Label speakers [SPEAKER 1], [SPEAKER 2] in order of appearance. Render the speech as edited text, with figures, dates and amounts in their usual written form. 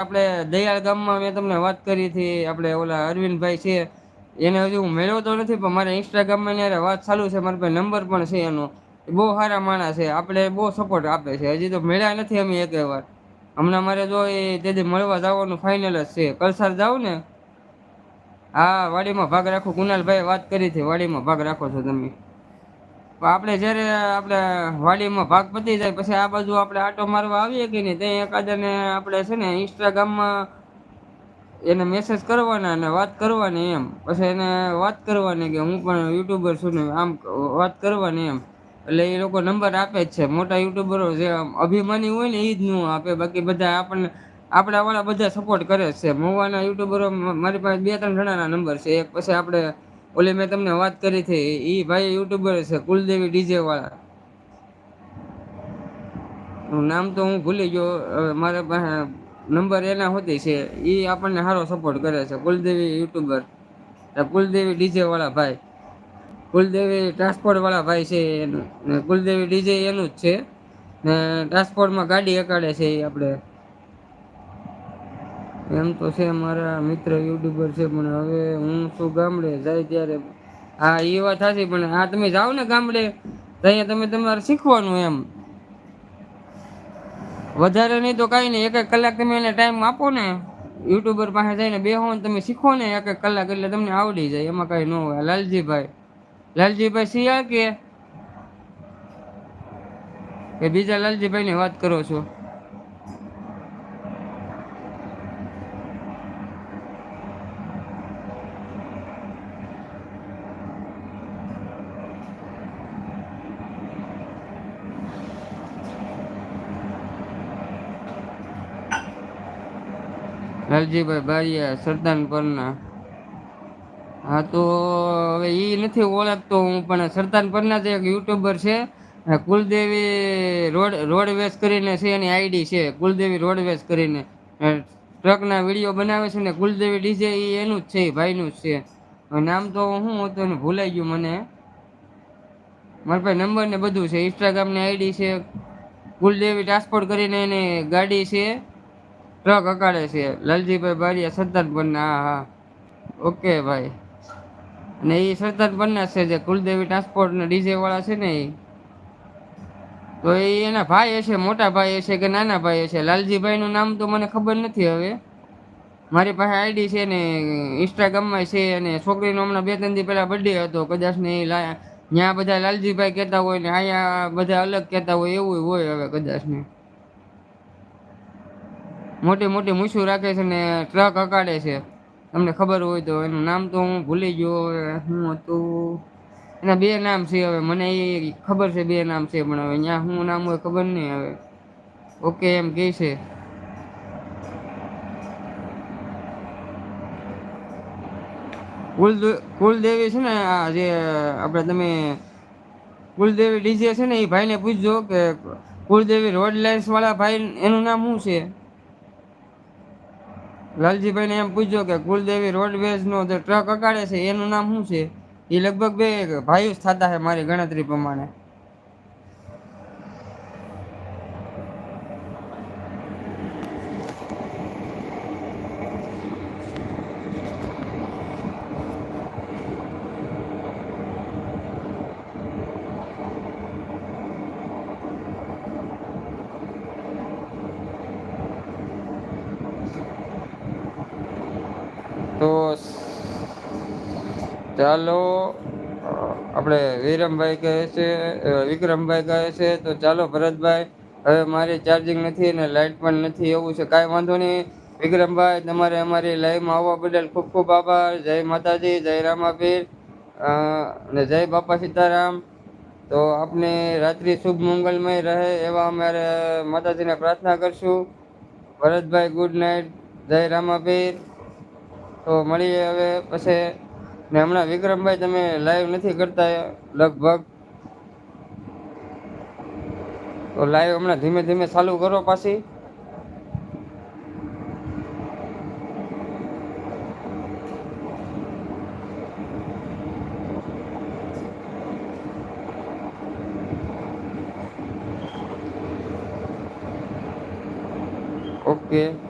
[SPEAKER 1] આપણે દયાળ ગામમાં મેં તમને વાત કરી હતી, આપણે ઓલા અરવિંદભાઈ છે, એને હજી હું મેળવતો નથી, પણ મારે ઇન્સ્ટાગ્રામમાં એની હારે વાત ચાલુ છે, મારા પાસે નંબર પણ છે એનો. બહુ સારા માણસ છે, આપણે બહુ સપોર્ટ આપે છે. હજી તો મળ્યા નથી અમે એકે વાર. હમણાં મારે જો એ તેથી મળવા જવાનું ફાઇનલ જ છે. કલસાર જાવ ને, હા, વાડીમાં ભાગ રાખો. કુનાલભાઈ વાત કરી હતી, વાડીમાં ભાગ રાખો છો તમે. આપણે જયારે આપણે વાડીમાં ભાગ પતી જાય પછી આ બાજુ આપણે આટો મારવા આવીએ કે નહીં, ત્યાં એકાદને આપણે છે ને ઇન્સ્ટાગ્રામમાં એને મેસેજ કરવાના અને વાત કરવાની એમ. પછી એને વાત કરવાની કે હું પણ યુટ્યુબર છું ને આમ વાત કરવાની એમ. એટલે એ લોકો નંબર આપે જ છે. મોટા યુટ્યુબરો જે અભિમાની હોય ને એ જ ન આપે, બાકી બધા આપણને આપણા વાળા બધા સપોર્ટ કરે છે. મહુવાના યુટ્યુબરો મારી પાસે બે ત્રણ જણાના નંબર છે. એક પછી આપણે ઓલી મેં તમને વાત કરી હતી, એ ભાઈ યુટ્યુબર છે, કુલદેવી ડીજે વાળા. નામ તો હું ભૂલી ગયો, મારા પાસે નંબર એના હોતી છે. એ આપણને સારો સપોર્ટ કરે છે, કુલદેવી યુટ્યુબર, કુલદેવી ડીજે વાળા ભાઈ. કુલદેવી ટ્રાન્સપોર્ટ વાળા ભાઈ છે એનું, કુલદેવી ડીજે એનું જ છે ને. ટ્રાન્સપોર્ટમાં ગાડી હકાડે છે એ આપણે. એમ તો છે મારા મિત્ર યુટ્યુબર છે, પણ હવે હું શું ગામડે જાય ત્યારે હા એ વાત સાચી, પણ હા તમે જાઓ ને ગામડે તો અહીંયા તમે તમારે શીખવાનું એમ. વધારે નહી તો કઈ નઈ, એક એક કલાક તમે એને ટાઈમ આપો ને યુટ્યુબર પાસે જઈને બેહો ને તમે શીખો ને એક એક કલાક, એટલે તમને આવડી જાય, એમાં કઈ ન હોય. લાલજીભાઈ, લાલજીભાઈ શિયાળ કે બીજા લાલજીભાઈ ની વાત કરો છો? લાલજીભાઈ બારિયા સરદાનપરના. હા તો હવે ઈ નથી ઓળખતો હું, પણ સરદાનપરના જે એક યુટ્યુબર છે કુલદેવી રોડવેઝ કરીને છે, એની આઈડી છે કુલદેવી રોડવેઝ કરીને. ટ્રક ના વિડીયો બનાવે છે ને, કુલદેવી ડીજે એનું જ છે, એ ભાઈનું જ છે. નામ તો શું હતું એને ભૂલાઈ ગયું મને. મારા પાસે નંબર ને બધું છે, ઇન્સ્ટાગ્રામની આઈડી છે. કુલદેવી ટ્રાન્સપોર્ટ કરીને એની ગાડી છે, ટ્રક હકાડે છે. લાલજીભાઈ બારિયા સરદારપુરના, હા હા. ઓકે ભાઈ. ને એ સરદારપુરના છે, જે કુલદેવી ટ્રાન્સપોર્ટ ડીજે વાળા છે ને એ. તો એ એના ભાઈ હશે, મોટા ભાઈ હશે કે નાના ભાઈ હશે. લાલજીભાઈ નું નામ તો મને ખબર નથી હવે. મારી પાસે આઈડી છે ને ઇન્સ્ટાગ્રામમાં છે, અને છોકરીનો હમણાં બે ત્રણ દી પેલા બર્થડે હતો, કદાચ ને ત્યાં બધા લાલજીભાઈ કહેતા હોય ને અહીંયા બધા અલગ કહેતા હોય, એવું હોય હવે કદાચ ને. મોટી મોટી મૂછું રાખે છે ને ટ્રક હકાડે છે. તમને ખબર હોય તો. એનું નામ તો હું ભૂલી ગયો હવે શું હતું. એના બે નામ છે, હવે મને એ ખબર છે બે નામ છે, પણ હવે ત્યાં શું નામ હોય ખબર નહીં હવે. ઓકે એમ કે છે. કુલદેવી છે ને આ જે આપણે તમે કુલદેવી ડીજે છે ને એ ભાઈને પૂછજો કે કુલદેવી રોડ લાઇન્સ વાળા ભાઈ એનું નામ શું છે. લાલજીભાઈને એમ પૂછજો કે કુલદેવી રોડવેઝ નો જે ટ્રક હકાડે છે એનું નામ શું છે. એ લગભગ બે ભાઈઓ જ થતા છે મારી ગણતરી પ્રમાણે. તો ચાલો આપણે વિરમભાઈ કહે છે, વિક્રમભાઈ કહે છે, તો ચાલો ભરતભાઈ, હવે મારી ચાર્જિંગ નથી અને લાઈટ પણ નથી, એવું છે. કાંઈ વાંધો નહીં વિક્રમભાઈ, તમારે અમારી લાઈવમાં આવવા બદલ ખૂબ ખૂબ આભાર. જય માતાજી, જય રામાપીર અને જય બાપા સીતારામ. તો આપને રાત્રિ શુભ મંગલમય રહે એવા અમારે માતાજીને પ્રાર્થના કરશું. ભરતભાઈ ગુડ નાઈટ, જય રામાપીર. તો મળીએ હવે પછી. ને હમણાં વિક્રમભાઈ તમે લાઈવ નથી કરતા લગભગ, તો લાઈવ હમણાં ધીમે ધીમે ચાલુ કરો પાછી. ઓકે.